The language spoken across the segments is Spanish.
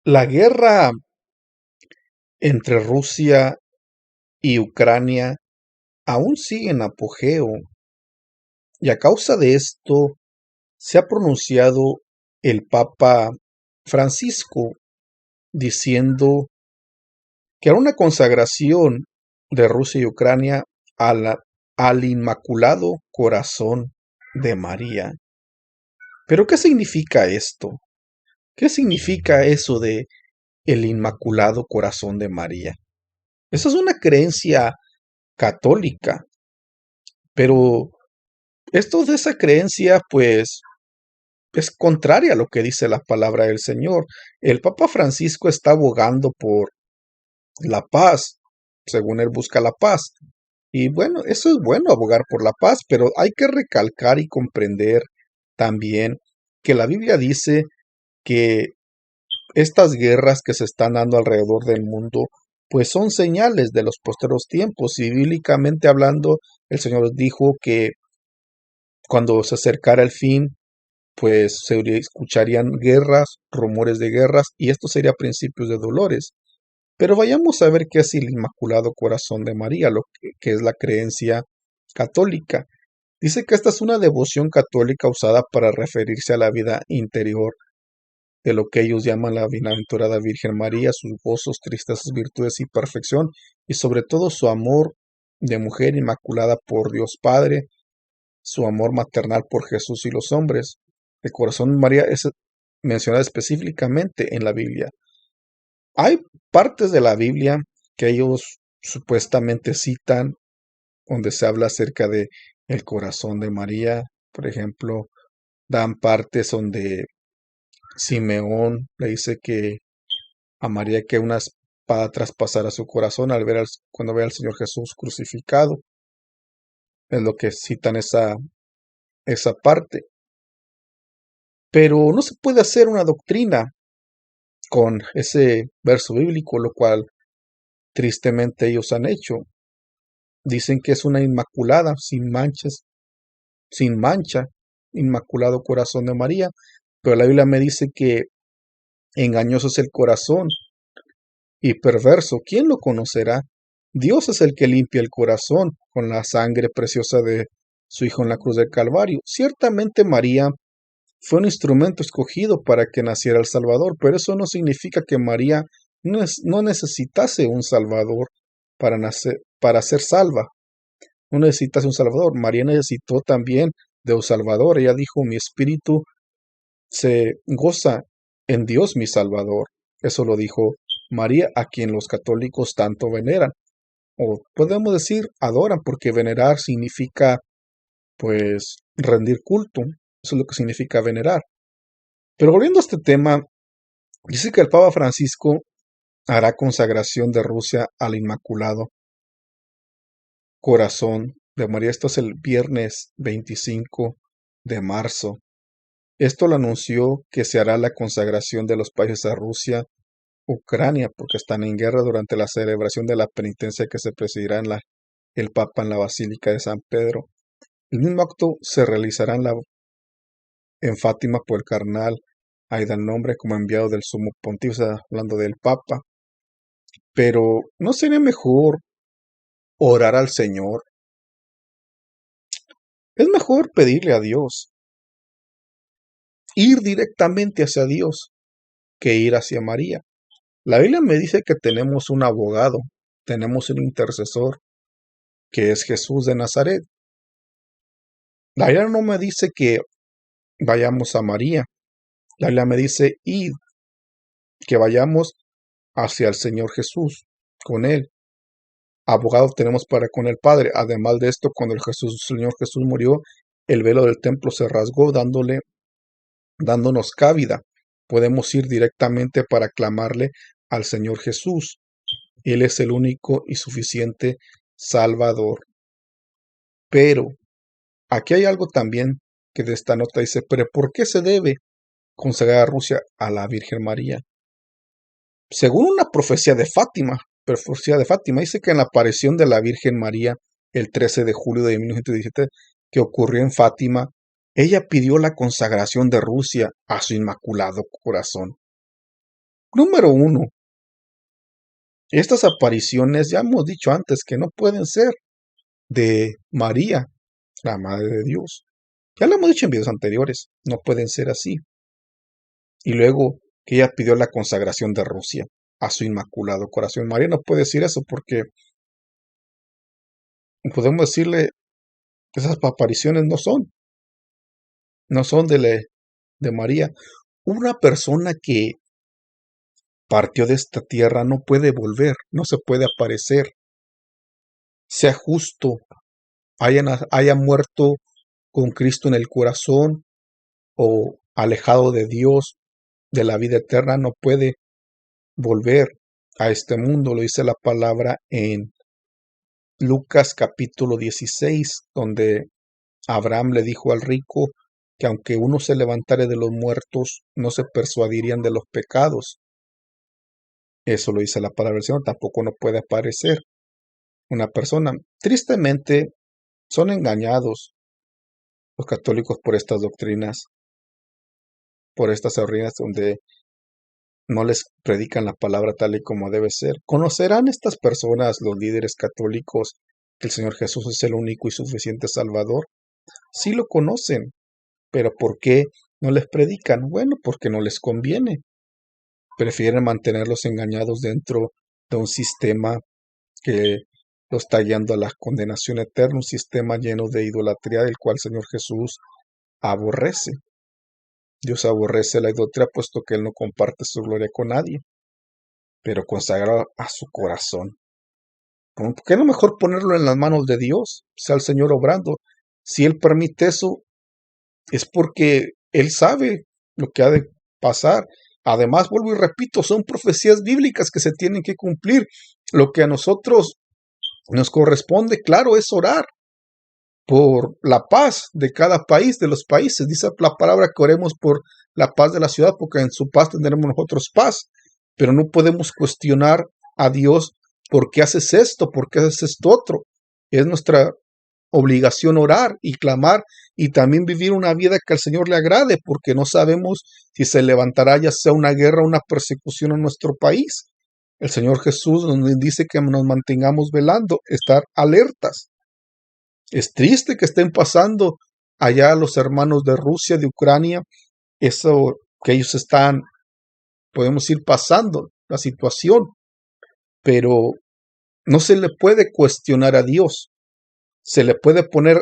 La guerra entre Rusia y Ucrania aún sigue en apogeo, y a causa de esto se ha pronunciado el Papa Francisco diciendo que hará una consagración de Rusia y Ucrania al Inmaculado Corazón de María. ¿Pero qué significa esto? ¿Qué significa eso de el Inmaculado Corazón de María? Esa es una creencia católica, pero esto de esa creencia, pues, es contraria a lo que dice la palabra del Señor. El Papa Francisco está abogando por la paz, según él busca la paz. Y bueno, eso es bueno, abogar por la paz, pero hay que recalcar y comprender también que la Biblia dice que estas guerras que se están dando alrededor del mundo, pues son señales de los posteros tiempos. Y bíblicamente hablando, el Señor dijo que cuando se acercara el fin, pues se escucharían guerras, rumores de guerras, y esto sería principios de dolores. Pero vayamos a ver qué es el Inmaculado Corazón de María, lo que es la creencia católica. Dice que esta es una devoción católica usada para referirse a la vida interior de lo que ellos llaman la bienaventurada Virgen María, sus gozos, tristezas, virtudes y perfección, y sobre todo su amor de mujer inmaculada por Dios Padre, su amor maternal por Jesús y los hombres. El corazón de María es mencionado específicamente en la Biblia. Hay partes de la Biblia que ellos supuestamente citan donde se habla acerca de el corazón de María. Por ejemplo, dan partes donde Simeón le dice que a María que una espada traspasara su corazón cuando ve al Señor Jesús crucificado. Es lo que citan esa parte. Pero no se puede hacer una doctrina con ese verso bíblico, lo cual tristemente ellos han hecho. Dicen que es una inmaculada, sin manchas, sin mancha, inmaculado corazón de María, pero la Biblia me dice que engañoso es el corazón y perverso. ¿Quién lo conocerá? Dios es el que limpia el corazón con la sangre preciosa de su Hijo en la cruz del Calvario. Ciertamente María fue un instrumento escogido para que naciera el Salvador, pero eso no significa que María no necesitase un Salvador para nacer, para ser salva. No necesitase un Salvador. María necesitó también de un Salvador. Ella dijo, mi espíritu se goza en Dios mi Salvador. Eso lo dijo María, a quien los católicos tanto veneran. O podemos decir adoran, porque venerar significa, pues, rendir culto. Eso es lo que significa venerar. Pero volviendo a este tema, dice que el Papa Francisco hará consagración de Rusia al Inmaculado Corazón de María. Esto es el viernes 25 de marzo. Esto lo anunció que se hará la consagración de los países a Rusia, Ucrania, porque están en guerra durante la celebración de la penitencia que se presidirá el Papa en la Basílica de San Pedro. El mismo acto se realizará en Fátima por el cardenal Aidan Nombre como enviado del Sumo Pontífice, hablando del Papa. Pero ¿no sería mejor orar al Señor? Es mejor pedirle a Dios, ir directamente hacia Dios que ir hacia María. La Biblia me dice que tenemos un abogado, tenemos un intercesor, que es Jesús de Nazaret. La Biblia no me dice que vayamos a María. La Biblia me dice id, que vayamos hacia el Señor Jesús, con Él. Abogado tenemos para con el Padre. Además de esto, cuando el Señor Jesús murió, el velo del templo se rasgó, dándonos cabida. Podemos ir directamente para clamarle al Señor Jesús. Él es el único y suficiente Salvador. Pero aquí hay algo también que de esta nota dice, pero ¿por qué se debe consagrar a Rusia a la Virgen María? Según una profecía de Fátima, dice que en la aparición de la Virgen María el 13 de julio de 1917, que ocurrió en Fátima, ella pidió la consagración de Rusia a su Inmaculado Corazón. Número uno, estas apariciones ya hemos dicho antes que no pueden ser de María, la Madre de Dios. Ya lo hemos dicho en videos anteriores, no pueden ser así. Y luego que ella pidió la consagración de Rusia a su Inmaculado Corazón. María no puede decir eso porque podemos decirle que esas apariciones no son de María. Una persona que partió de esta tierra no puede volver, no se puede aparecer, sea justo, haya muerto con Cristo en el corazón o alejado de Dios, de la vida eterna, no puede volver a este mundo. Lo dice la palabra en Lucas capítulo 16, donde Abraham le dijo al rico que aunque uno se levantare de los muertos, no se persuadirían de los pecados. Eso lo dice la palabra del Señor, tampoco no puede aparecer una persona. Tristemente, son engañados los católicos por estas doctrinas donde no les predican la palabra tal y como debe ser. ¿Conocerán estas personas, los líderes católicos, que el Señor Jesús es el único y suficiente Salvador? Sí lo conocen, pero ¿por qué no les predican? Bueno, porque no les conviene. Prefieren mantenerlos engañados dentro de un sistema que los está guiando a la condenación eterna, un sistema lleno de idolatría del cual el Señor Jesús aborrece. Dios aborrece la idolatría puesto que Él no comparte su gloria con nadie, pero consagra a su corazón. ¿Por qué no mejor ponerlo en las manos de Dios? Sea el Señor obrando. Si Él permite eso, es porque Él sabe lo que ha de pasar. Además, vuelvo y repito, son profecías bíblicas que se tienen que cumplir. Lo que a nosotros nos corresponde, claro, es orar por la paz de cada país, de los países. Dice la palabra que oremos por la paz de la ciudad, porque en su paz tendremos nosotros paz. Pero no podemos cuestionar a Dios por qué haces esto, por qué haces esto otro. Es nuestra obligación orar y clamar y también vivir una vida que al Señor le agrade, porque no sabemos si se levantará ya sea una guerra o una persecución en nuestro país. El Señor Jesús nos dice que nos mantengamos velando, estar alertas. Es triste que estén pasando allá los hermanos de Rusia, de Ucrania, eso que ellos están, podemos ir pasando la situación, pero no se le puede cuestionar a Dios. Se le puede poner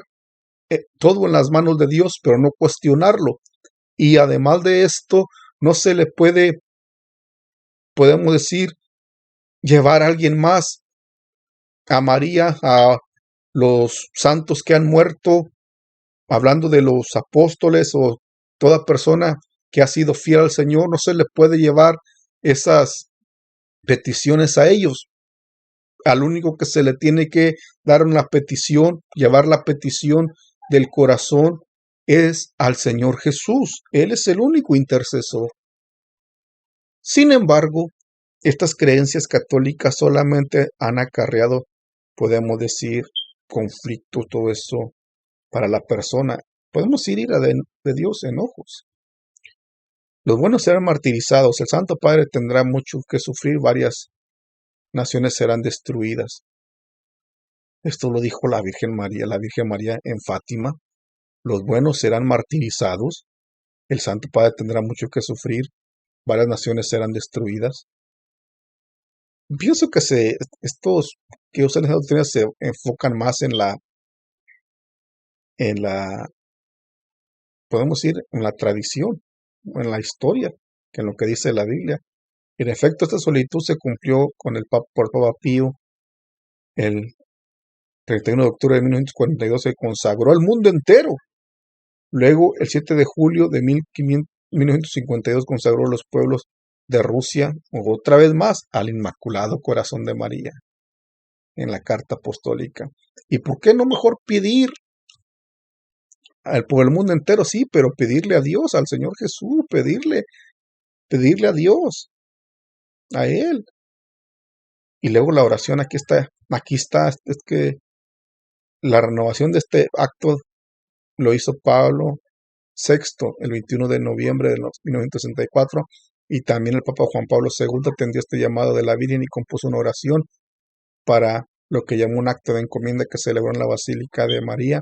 todo en las manos de Dios, pero no cuestionarlo. Y además de esto, no se le puede, podemos decir, llevar a alguien más, a María, a los santos que han muerto, hablando de los apóstoles o toda persona que ha sido fiel al Señor, no se le puede llevar esas peticiones a ellos. Al único que se le tiene que dar una petición, llevar la petición del corazón, es al Señor Jesús. Él es el único intercesor. Sin embargo, estas creencias católicas solamente han acarreado, podemos decir, conflicto, todo eso para la persona. Podemos ir a de Dios enojos. Los buenos serán martirizados. El Santo Padre tendrá mucho que sufrir. Varias naciones serán destruidas. Esto lo dijo la Virgen María en Fátima. Los buenos serán martirizados. El Santo Padre tendrá mucho que sufrir. Varias naciones serán destruidas. Pienso que estos que usan esas doctrinas se enfocan más en la, podemos decir, en la tradición, en la historia, que en lo que dice la Biblia. En efecto, esta solicitud se cumplió por Papa Pío el 31 de octubre de 1942, se consagró al mundo entero. Luego, el 7 de julio de 1952, consagró los pueblos de Rusia, otra vez más, al Inmaculado Corazón de María, en la carta apostólica. ¿Y por qué no mejor pedir por el mundo entero? Sí, pero pedirle a Dios, al Señor Jesús, pedirle a Dios, a Él. Y luego la oración, aquí está, es que la renovación de este acto lo hizo Pablo VI el 21 de noviembre de 1964 Y también el Papa Juan Pablo II atendió este llamado de la Virgen y compuso una oración para lo que llamó un acto de encomienda que celebró en la Basílica de María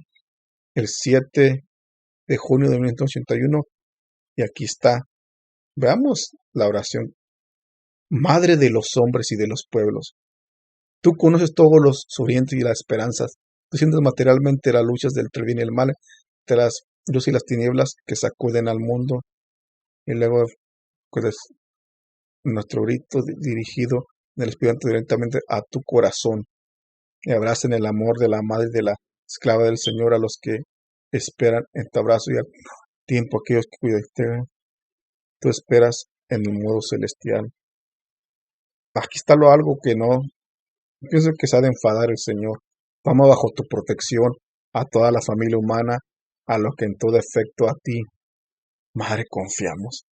el 7 de junio de 1981. Y aquí está. Veamos la oración. Madre de los hombres y de los pueblos, tú conoces todos los sufrimientos y las esperanzas. Tú sientes materialmente las luchas del bien y el mal, de las luz y las tinieblas que sacuden al mundo. Y luego, pues, nuestro grito dirigido del Espíritu directamente a tu corazón. Y abracen el amor de la madre y de la esclava del Señor a los que esperan en tu abrazo y al tiempo aquellos que cuidan. Tú esperas en el modo celestial. Aquí está lo algo que no pienso que se ha de enfadar el Señor. Toma bajo tu protección a toda la familia humana, a lo que en todo efecto a ti, Madre, confiamos.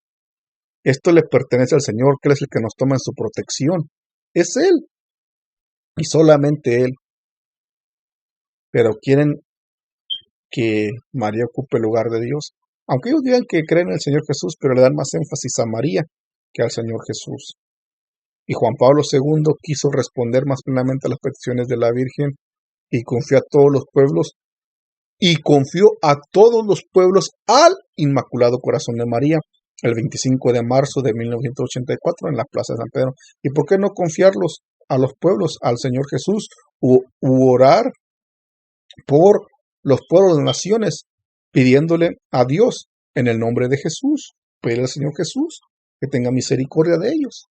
Esto le pertenece al Señor, que Él es el que nos toma en su protección. Es Él, y solamente Él. Pero quieren que María ocupe el lugar de Dios. Aunque ellos digan que creen en el Señor Jesús, pero le dan más énfasis a María que al Señor Jesús. Y Juan Pablo II quiso responder más plenamente a las peticiones de la Virgen y confió a todos los pueblos al Inmaculado Corazón de María el 25 de marzo de 1984 en la Plaza de San Pedro. ¿Y por qué no confiarlos a los pueblos, al Señor Jesús, u orar por los pueblos de las naciones, pidiéndole a Dios en el nombre de Jesús, pedirle al Señor Jesús que tenga misericordia de ellos?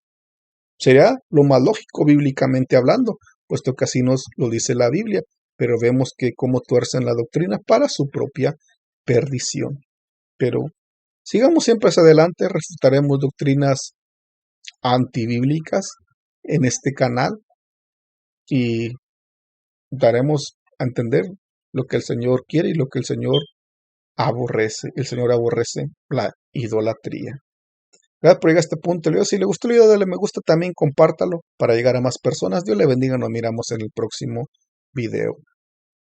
Sería lo más lógico bíblicamente hablando, puesto que así nos lo dice la Biblia, pero vemos que cómo tuercen la doctrina para su propia perdición. Pero sigamos siempre hacia adelante, refutaremos doctrinas antibíblicas en este canal y daremos a entender lo que el Señor quiere y lo que el Señor aborrece. El Señor aborrece la idolatría. Gracias por llegar a este punto. Si le gustó el video, dale me gusta, también compártalo para llegar a más personas. Dios le bendiga, nos miramos en el próximo video.